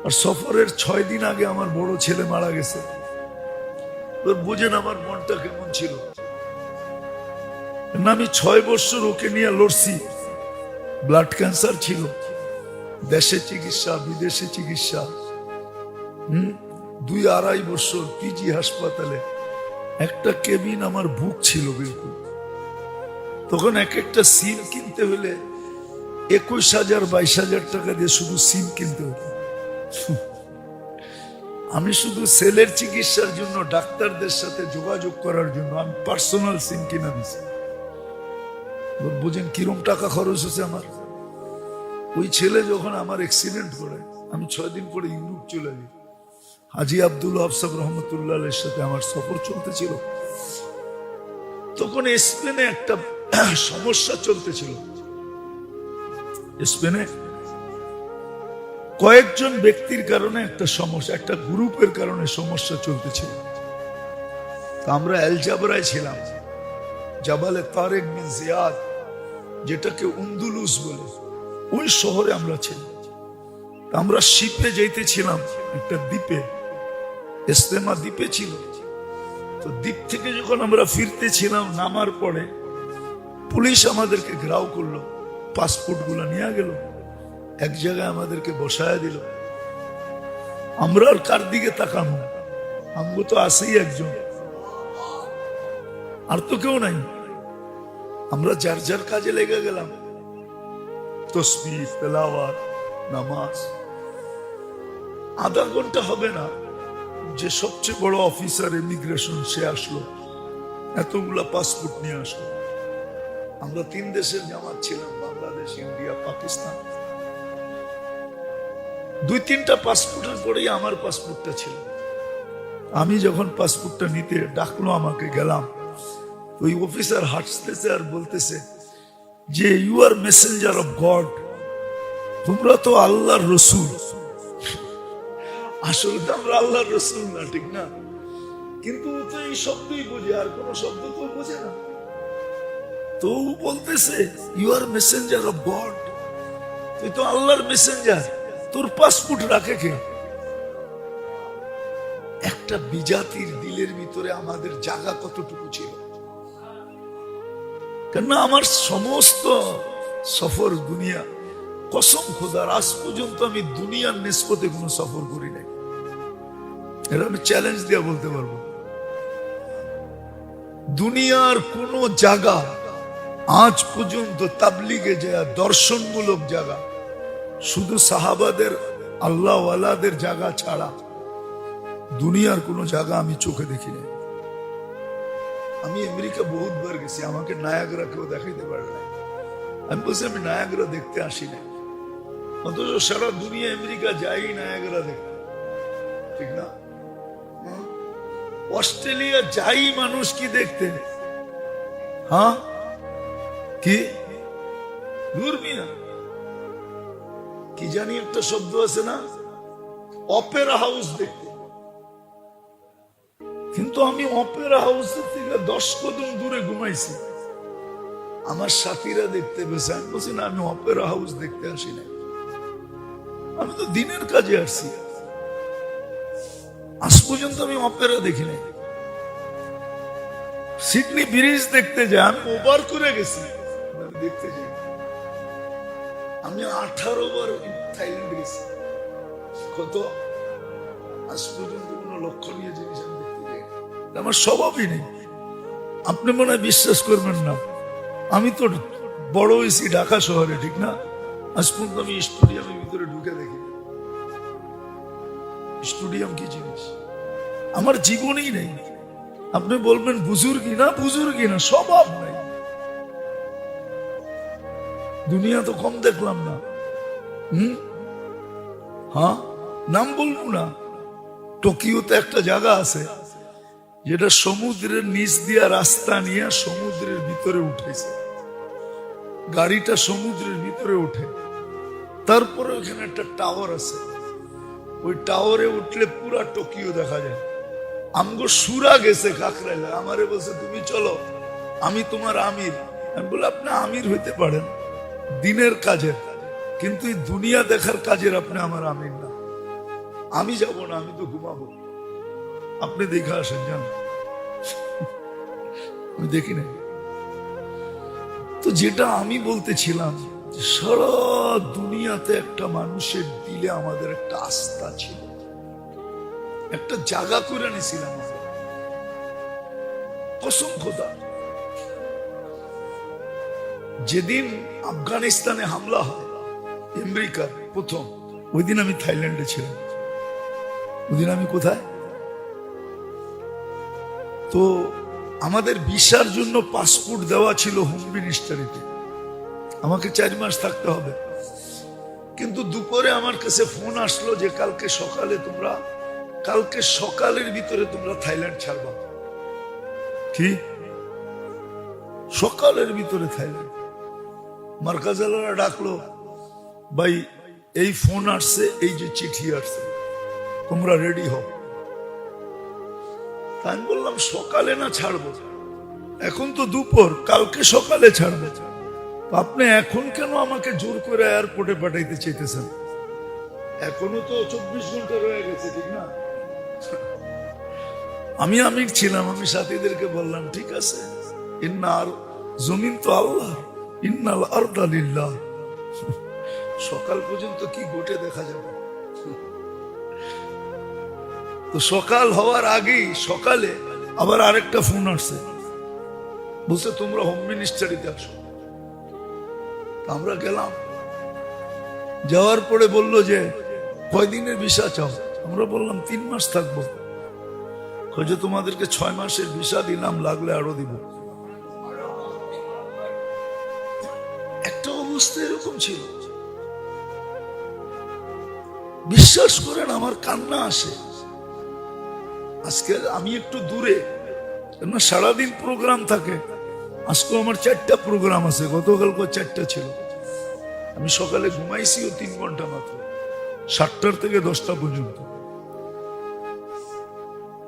আর সফরের 6 দিন আগে আমার বড় ছেলে মারা গেছে। বুঝেন আমার মনটা কেমন ছিল। আমি 6 বছর ওকে নিয়ে লড়ছি। ব্লাড ক্যান্সার ছিল, দেশে চিকিৎসা বিদেশে চিকিৎসা, 2-2.5 বছর পিজি হাসপাতালে, একটা কেবিন আমার বুক ছিল বিলকুল। তখন এক একটা সিম কিনতে হলে 21,000 22,000 টাকা দিয়ে শুধু সিম কিনতে হতো। আমি শুধু সেলের চিকিৎসার জন্য ডাক্তারদের সাথে যোগাযোগ করার জন্য আমি পার্সোনাল সিম কিনা দিছি। বুঝেন কিরম টাকা খরচ হচ্ছে আমার। ওই ছেলে যখন আমার অ্যাক্সিডেন্ট করে আমি 6 দিন পরে ইউরোপ চলে যাই। হাজি আব্দুল আফসাব রহমতুল্লাহ এর সাথে আমার সফর চলতেছিল। তখন স্পেনে একটা সমস্যা চলতেছিল। স্পেনে কয়েকজন ব্যক্তির কারণে একটা সমস্যা, একটা গ্রুপের কারণে সমস্যা চলতেছিল। আমরা এল জাবরায় ছিলাম, জাবালে তারেক বিন জিয়াদ, যেটাকে উন্দুলুস বলে, ওই শহরে আমরা ছিলাম। আমরা শিপে যাইতেছিলাম একটা দ্বীপে, ইস্তেমা দ্বীপে ছিল। তো দ্বীপ থেকে যখন আমরা ফিরতেছিলাম, নামার পরে পুলিশ আমাদেরকে ঘেরাও করলো, পাসপোর্ট গুলা নিয়ে গেল, এক জায়গায় আমাদেরকে বসায় দিল। আমরা আর কার দিকে তাকানো, আমগো তো আসেই একজন, আর তো কেউ নাই। আমরা যার যার কাজে লেগে গেলাম, তাসবিহ, তেলাওয়াত, নামাজ। আধা ঘন্টা হবে না যে সবচেয়ে বড় অফিসার ইমিগ্রেশন সে আসলো, এতগুলা পাসপোর্ট নিয়ে আসলো। আমরা 3 দেশের জামাত ছিলাম, বাংলাদেশ, ইন্ডিয়া, পাকিস্তান। 2-3টা পাসপোর্টের পরেই আমার পাসপোর্টটা ছিল। আমি যখন পাসপোর্টটা নিতে ডাকলো আমাকে, গেলাম। ওই অফিসার হাসতেছে আর বলতেছে যে you are messenger of God, তোমরা তো আল্লাহর রসুল। আসলে তো আমরা আল্লাহর রসুল না, ঠিক না? কিন্তু ও তো এই শব্দই বোঝে, আর কোন শব্দ তো বোঝে না। তো ও বলতেছে you are messenger of God, তুই তো আল্লাহর মেসেঞ্জার, তোর পাসপোর্ট রাখে কে? একটা বিজাতির দিলের ভিতরে আমাদের জায়গা কতটুকু ছিল। কেননা আমার সমস্ত সফর দুনিয়া, কসম খোদার, আজ পর্যন্ত আমি দুনিয়ার নিসবতে কোনো সফর করি নাই। এটা আমি চ্যালেঞ্জ দিয়ে বলতে পারবো। দুনিয়ার কোন জায়গা আজ পর্যন্ত তাবলিগে যায়, দর্শনমূলক জায়গা, শুধু সাহাবাদের আল্লাহওয়ালাদের জায়গা ছাড়া দুনিয়ার কোন জায়গা আমি চোখে দেখি নাই। আমি আমেরিকা বহুতবার গেছি, আমাকে নায়াগ্রা কেউ দেখাইতে পারে না। আমি বলছি আমি নায়াগ্রা দেখতে আসি না, অথচ সারা দুনিয়া আমেরিকা যাই নায়াগ্রা দেখতে, ঠিক না? অস্ট্রেলিয়া যাই মানুষ কি দেখতে, হ্যাঁ কি দুর্মিয়া কি জানি একটা শব্দ আছে না, অপেরা হাউস দেখতে। কিন্তু আমি অপেরা হাউসের থেকে 10 কদম দূরে ঘুমাইছি। আমার সাথীরা দেখতে পেয়েছে, আমি বলছি না, আমি অপেরা হাউস দেখতে আসি না, আমি তো দিনের কাজে আসছি। আজ পর্যন্ত আমি অপেরা দেখি নাই। সিডনি ব্রিজ দেখতে যাই, আমি ওভার করে গেছি, দেখতে যাই। আমি 18 বার থাইল্যান্ড গেছি। কত? আজ পর্যন্ত কোন লক্ষণীয় জিনিস আমি দেখতে যাই, আমার স্বভাবই নেই। আপনি মনে হয় বিশ্বাস করবেন না, আমি তো বড় হয়েছি ঢাকা শহরে, ঠিক না? আজ পর্যন্ত আমি স্টেডিয়ামের ভিতরে ঢুকে দেখি। স্টেডিয়াম কি জিনিস আমার জীবনেই নেই। আপনি বলবেন বুজুর্গি না, বুজুর্গি না, স্বভাব নাই। দুনিয়া তো কম দেখলাম না। হ্যাঁ, নাম বলবো না। টোকিওতে একটা জায়গা আছে যেটা সমুদ্রের নিচ দিয়া রাস্তা নিয়ে সমুদ্রের ভিতরে উঠেছে। গাড়িটা সমুদ্রের ভিতরে উঠে, তারপরে ওখানে একটা টাওয়ার আছে। ওই টাওয়ারে উঠলে পুরা টোকিও দেখা যায়। আমগো সুরা গেছে কাকরাইলা, আমারে বলছে তুমি চলো, আমি তোমার আমির। আমি বলি আপনি আমির হইতে পারেন দিনের কাজের, কিন্তু এই দুনিয়া দেখার কাজের আপনি আমার আমির না। আমি যাব না, আমি তো ঘুমাবো, আপনি দেখে আসেন, জান। আমি দেখি না। তো যেটা আমি বলতেছিলাম, সারা দুনিয়াতে একটা মানুষের দিলে আমাদের একটা আস্থা ছিল, একটা জায়গা করে নিয়েছিলাম। কসম খোদা। যেদিন আফগানিস্তানে হামলা হয় আমেরিকার প্রথম, ওই দিন আমি থাইল্যান্ডে ছিলাম। ওই দিন আমি কোথায়, তো আমাদের ভিসার জন্য পাসপোর্ট দেওয়া ছিল হোম মিনিস্ট্রিতে, আমাকে 4 মাস থাকতে হবে। কিন্তু দুপুরে আমার কাছে ফোন আসলো যে কালকে সকালের ভিতরে তোমরা থাইল্যান্ড ছাড়বা। কি সকালের ভিতরে থাইল্যান্ড? মার্কাজালারা ডাকলো, ভাই এই ফোন আসছে, এই যে চিঠি আসছে, তোমরা রেডি হও। আমি বললাম সকালে না ছাড়বো, এখন তো দুপুর, কালকে সকালে ছাড়বো। আপনি এখন কেন আমাকে জোর করে এয়ারপোর্টে পাঠাইতে চাইতেছেন? এখনো তো 24 ঘন্টা রয়ে গেছে, ঠিক না? আমি আমির ছিলাম, আমি সাথীদেরকে বললাম ঠিক আছে, ইন্নার জমিন তো আল্লাহ, ইন্নাল আরদা লিল্লাহ। সকাল পর্যন্ত কি ঘটে দেখা যাবে। তো সকাল হওয়ার আগেই সকালে আবার আরেকটা ফোন আসছে, বলছে তোমরা হোম মিনিস্ট্রিতে আসো। আমরা গেলাম, যাওয়ার পরে বলল যে কয়দিনের ভিসা চাও? আমরা বললাম 3 মাস থাকবো। যে তোমাদেরকে 6 মাসের ভিসা দিলাম, লাগলে আরো দিব। একটা অবস্থা এরকম ছিল, বিশ্বাস করেন আমার কান্না আসে। আজকে আমি একটু দূরে, সারাদিন প্রোগ্রাম থাকে। আজকে আমার 4টা প্রোগ্রাম আছে, গতকালকে 4টা ছিল। আমি সকালে ঘুমাইছিও 3 ঘন্টা মাত্র, 7টার থেকে 10টা পর্যন্ত।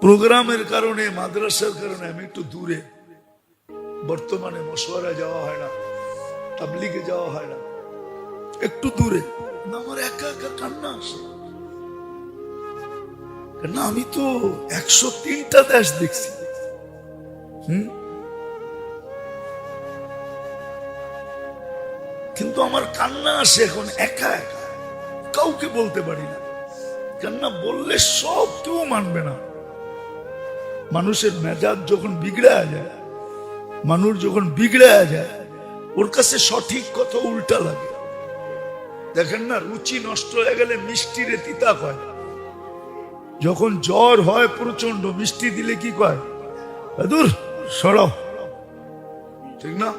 প্রোগ্রামের কারণে, মাদ্রাসার কারণে আমি একটু দূরে। বর্তমানে মশওয়ারা যাওয়া হয় না, তাবলিগে যাওয়া হয় না, একটু দূরে। আমার একা একা কান্না আসে, না আমি তো 103টা দেশ দেখছি। কিন্তু আমার কান্না আসে এখন একা একা, কাউকে বলতে পারি না। কান্না বললে সব কেউ মানবে না। মানুষের মেজাজ যখন বিগড়ে যায়, মানুষ যখন বিগড়ে যায়, ওর কাছে সঠিক কথা উল্টা লাগে। দেখেন না, রুচি নষ্ট হয়ে গেলে মিষ্টিরে তিতা কয়। যখন জ্বর হয় প্রচন্ড, মিষ্টি দিলে কি কয়? দূর সরাও, ঠিক না?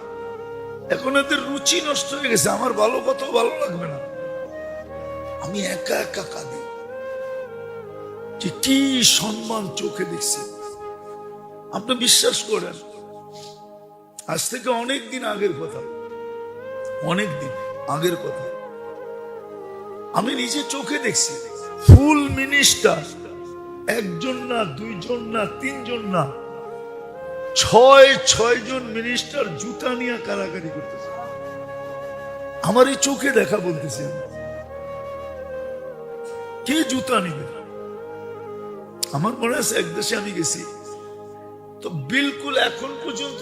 এখন এদের রুচি নষ্ট হয়ে গেছে, আমার ভালো কথা ভালো লাগবে না। আমি একা একা কাঁদি, যে কি সম্মান চোখে দেখছি। আপনি বিশ্বাস করেন, আজ থেকে অনেক দিন আগের কথা, অনেক দিন আগের কথা, আমি নিজে চোখে দেখছি ফুল মিনিস্টার, 1 জন না, 2 জন না, 3 জন না, 6 জন মিনিস্টার জুতা নিয়ে কারাকারি করতেছে। আমার এই চোখে দেখা বলতেছে, কে জুতা নিবে? আমার মনে আছে এক দেশে আমি গেছি, তো বিলকুল এখন পর্যন্ত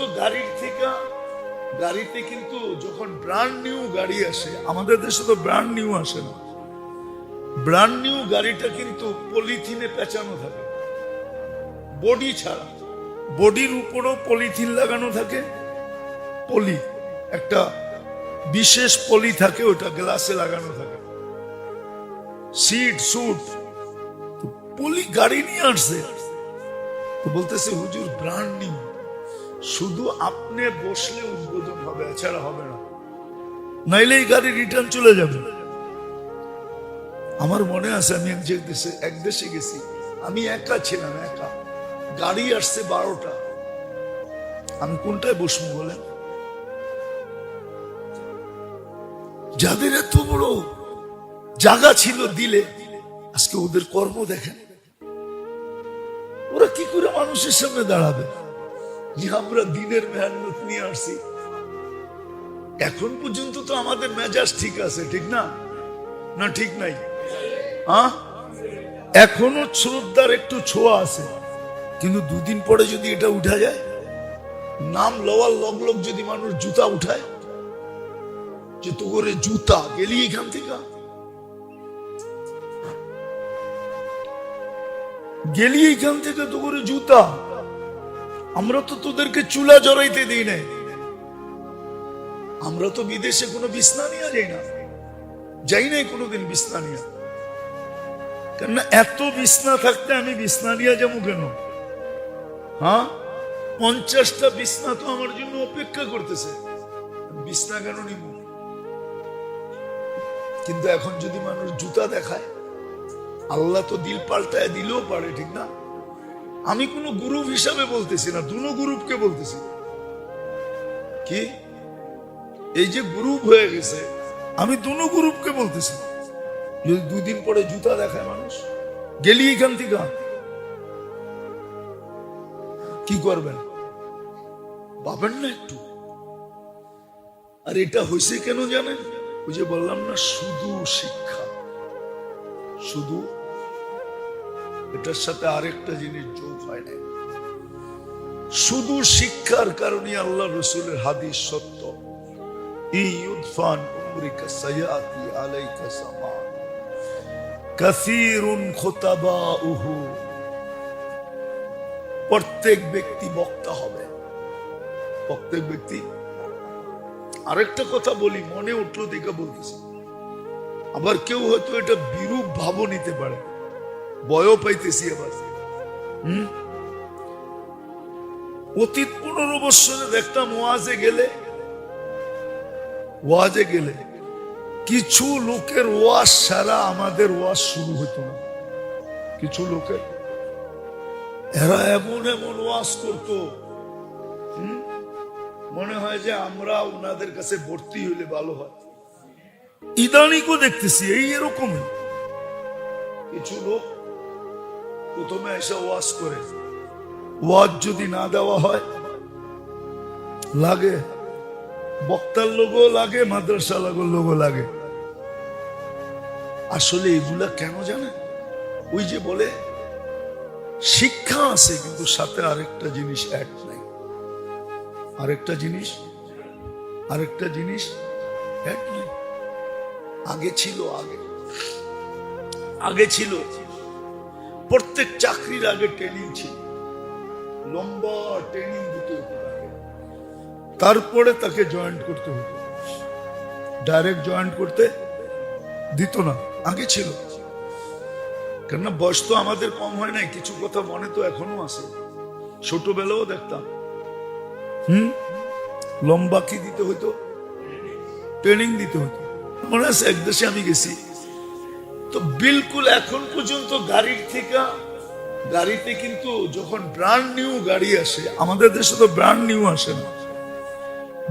গাড়িতে কিন্তু যখন ব্র্যান্ড নিউ গাড়ি আসে, আমাদের দেশে তো ব্র্যান্ড নিউ আসে না, ব্র্যান্ড নিউ গাড়িটা কিন্তু পলিথিনে পেঁচানো থাকে, বডি ছাড়া। বডির উপরও পলিথিন লাগানো থাকে, পলি একটা বিশেষ পলি থাকে, ওটা গ্লাসে লাগানো থাকে, সিট সুট। পলি গাড়ি নিয়ে আসছে, তো বলতেছে হুজুর ব্র্যান্ড নিউ, শুধু আপনি বসলে উদ্বোধন হবে, এছাড়া হবে না, নাইলে এই গাড়ি রিটার্ন চলে যাবে। আমার মনে আছে আমি এক দেশে গেছি, আমি একা ছিলাম, একা। গাড়ি আসছে 12টা, আমি কোনটায় বসবো বলেন? যাদের এত বড় জায়গা ছিল দিলে, আজকে ওদের কর্ম দেখেন, ওরা কি করে মানুষের সামনে দাঁড়াবে যে আমরা দিনের মেহনত নিয়ে আসছি। এখন পর্যন্ত তো আমাদের মেজাজ ঠিক আছে, ঠিক না? না ঠিক নাই? এখনো শ্রদ্ধার একটু ছোঁয়া আছে, কিন্তু 2 দিন পরে যদি এটা উঠা যায়, নাম লওয়ার লগ যদি মানুষ জুতা উঠায়, যে তো করে জুতা গেলি এখান থেকে, তো করে জুতা, আমরা তো তোদেরকে চুলা জড়াইতে দিই নাই, আমরা তো বিদেশে কোনো বিছনা নিয়ে যাই না, যাই নাই কোনোদিন বিছনা নিয়ে। কেননা এত বিছনা থাকতে আমি বিছনা নিয়ে যাবো কেন? হ্যাঁ, 50টা বিছনা তো আমার জন্য অপেক্ষা করতেছে, বিছনা কেন নিব? কিন্তু এখন যদি মানুষ জুতা দেখায়, আল্লাহ তো দিল পাল্টায় দিলেও পারে, ঠিক না? আমি কোন গ্রুপ হিসাবে বলতেছি না, দুনো গ্রুপকে বলতেছি। কি এই যে গ্রুপ হয়ে গেছে, আমি দুনো গ্রুপকে বলতেছি। যদি 2 দিন পরে জুতা দেখায় মানুষ, গেলি এখান থেকে কি করবেন? ভাবেন না একটু? আর এটা হয়েছে কেন জানেন? ওই যে বললাম না, শুধু শিক্ষা, শুধু এটার সাথে আরেকটা জিনিস যোগ হয় না। শুধু শিক্ষার কারণে আল্লাহ রসুলের হাদিস সত্য। ইউদফান উমরিকা সায়াতি আলাইকা সামান কাসীরুন খুতাবাউহু। প্রত্যেক ব্যক্তি বক্তা হবে, প্রত্যেক ব্যক্তি। আরেকটা কথা বলি, মনে উঠলো দিকে বলতেছি। আবার কেউ হয়তো এটা বিরূপ ভাবও নিতে পারে, ভয়ও পাইতেছি আবার। অতীত 15 বছরে দেখতাম ওয়াজে গেলে কিছু লোকের ওয়াজ সারা আমাদের ওয়াজ শুরু হতো না। কিছু লোকের এরা এমন এমন ওয়াজ করতো, মনে হয় যে আমরা ওনাদের কাছে ভর্তি হইলে ভালো হয়। ইদানিকও দেখতেছি এই এরকমই কিছু লোক প্রথমে এসে ওয়াজ করে, ওয়াজ যদি না দেওয়া হয় লাগে বক্তার লোগো লাগে, মাদ্রাসা লোগো লাগে। আসলে এগুলা কেন জানেন? ওই যে বলে শিক্ষা আছে কিন্তু সাথে আরেকটা জিনিস অ্যাড নাই, আরেকটা জিনিস অ্যাড নাই। আগে ছিল প্রত্যেক চাকরির আগে ট্রেনিং ছিল, লম্বা ট্রেনিং দিতে হতো, তারপরে তাকে জয়েন্ট করতে হতো। ডাইরেক্ট জয়েন্ট করতে দিত না, আগে ছিল। কেননা বয়স তো আমাদের কম হয় নাই, কিছু কথা মনে তো এখনো আছে, ছোটবেলাও দেখতাম। লম্বা কি দিতে হতো? ট্রেনিং দিতে হতো। মনে আছে এক দেশে আমি গেছি, তো বিলকুল এখন পর্যন্ত গাড়িতে কিন্তু যখন ব্র্যান্ড নিউ গাড়ি আসে, আমাদের দেশে তো ব্র্যান্ড নিউ আসে না,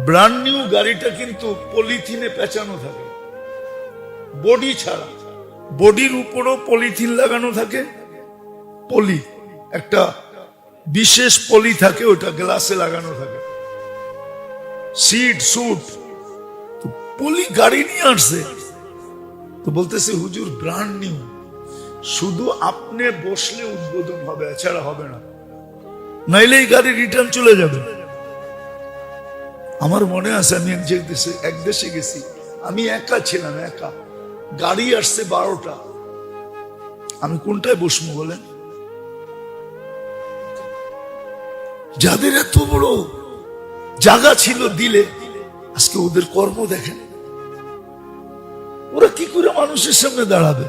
ব্র্যান্ড নিউ গাড়িটা কিন্তু পলিথিনে পেঁচানো থাকে, বডি ছাড়া। বডির উপরও পলিথিন লাগানো থাকে, পলি একটা বিশেষ পলি থাকে, ওটা গ্লাসে লাগানো থাকে, সিট সুট। তো পলি গাড়ি নিয়ে আসছে, তো বলতেছে হুজুর ব্র্যান্ড নিউ, শুধু আপনি বসলে উদ্বোধন হবে, এছাড়া হবে না, নাইলে এই গাড়ি রিটার্ন চলে যাবে। আমার মনে আছে আমি এক দেশে গেছি, আমি একা ছিলাম, গাড়ি আসছে 12টা, আমি কোনটায় বসবো বলেন? যাদের এত বড় জায়গা ছিল দিলে, আজকে ওদের কর্ম দেখেন, ওরা কি করে মানুষের সামনে দাঁড়াবে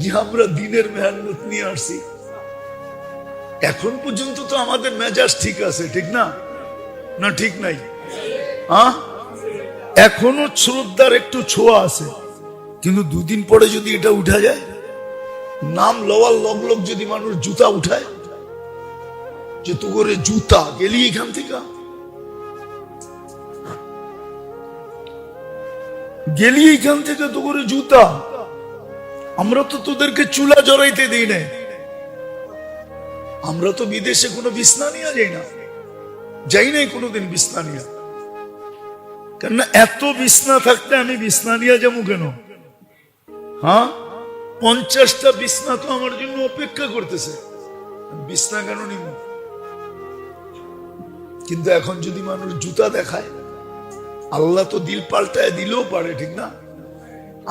যে আমরা দিনের মেহনত নিয়ে আসছি। এখন পর্যন্ত তো আমাদের মেজাজ ঠিক আছে, ঠিক না? না ঠিক নাই? এখনো শ্রদ্ধার একটু ছোঁয়া আছে, কিন্তু 2 দিন পরে যদি এটা উঠা যায়, নাম লওয়ার লগ যদি মানুষ জুতা উঠায়, যে তো করে জুতা গেলি এখান থেকে, তো করে জুতা। আমরা তো তোদেরকে চুলা জড়াইতে দিই না, আমরা তো বিদেশে কোনো বিছনা নিয়ে যাই না, যাই নাই কোনোদিন বিছনা নিয়ে। কেননা এত বিছনা থাকতে আমি বিছনা নিয়ে যাবো কেন? 50টা বিছনা তো আমার জন্য অপেক্ষা করতেছে, বিছনা কেন নিব? কিন্তু এখন যদি মানুষ জুতা দেখায়, আল্লাহ তো দিল পাল্টায় দিলেও পারে, ঠিক না?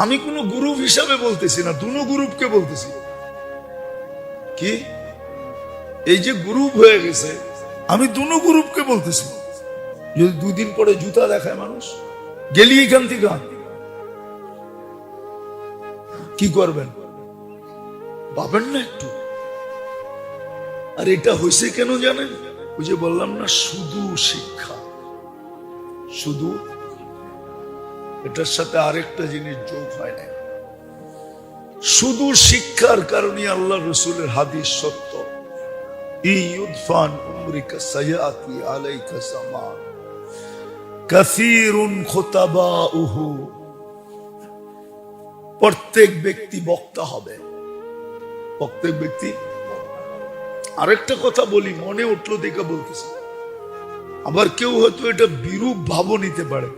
আমি কোন গ্রুপ হিসাবে বলতেছি না, দুনো গ্রুপকে বলতেছি। কি এই যে গ্রুপ হয়ে গেছে, আমি দুনো গ্রুপকে বলতেছি, যদি দুদিন পরে জুতা দেখায় মানুষ, গেলি এখান থেকে কি করবেন? পাবেন না একটু? আর এটা হয়েছে কেন জানেন? ওই যে বললাম না, শুধু শিক্ষা, শুধু এটার সাথে আরেকটা জিনিস যোগ হয় না। শুধু শিক্ষার কারণে আল্লাহ রসুলের হাদিস সত্য, ইউদফান উমরিকা সায়াতি আলাইকা জামান কাসীরুন খুতাবাউহু। প্রত্যেক ব্যক্তি বক্তা হবে, প্রত্যেক ব্যক্তি। আরেকটা কথা বলি, মনে উঠলো দেখে বলতেছি, আবার কেউ হয়তো এটা বিরূপ ভাবও নিতে পারে,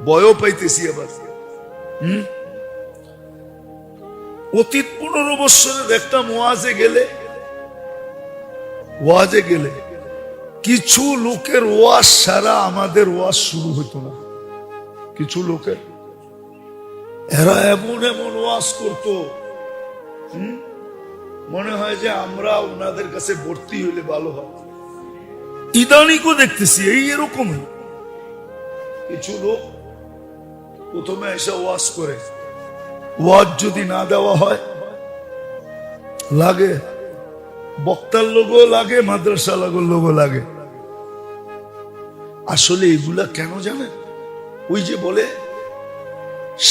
ভয়ও পাইতেছি আবার। অতীত 15 বছরে দেখতাম ওয়াজে গেলে কিছু লোকের ওয়াজ সারা আমাদের ওয়াজ শুরু হতো না। কিছু লোকের এরা এমন এমন ওয়াজ করতো, মনে হয় যে আমরা ওনাদের কাছে ভর্তি হইলে ভালো হয়। ইদানিকও দেখতেছি এই এরকম কিছু লোক প্রথমে এসে ওয়াজ করে, ওয়াজ যদি না দেওয়া হয় লাগে বক্তার লোগো লাগে, মাদ্রাসা লোগো লাগে। আসলে এগুলা কেন জানেন? ওই যে বলে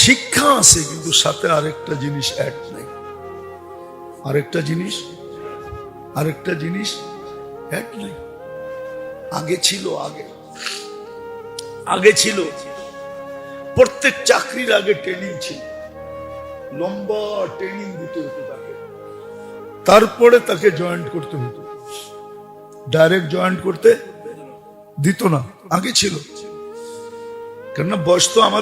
শিক্ষা আছে কিন্তু সাথে আরেকটা জিনিস অ্যাড নাই, আরেকটা জিনিস অ্যাড নাই। আগে ছিল প্রত্যেক চাকরির আগে ট্রেনিং ছিল, লম্বা ট্রেনিং দিতে হতো তাকে, তারপরে তাকে জয়েন্ট করতে হতো। ডাইরেক্ট জয়েন্ট করতে দিত না, আগে ছিল। কেননা বয়স তো আমাদের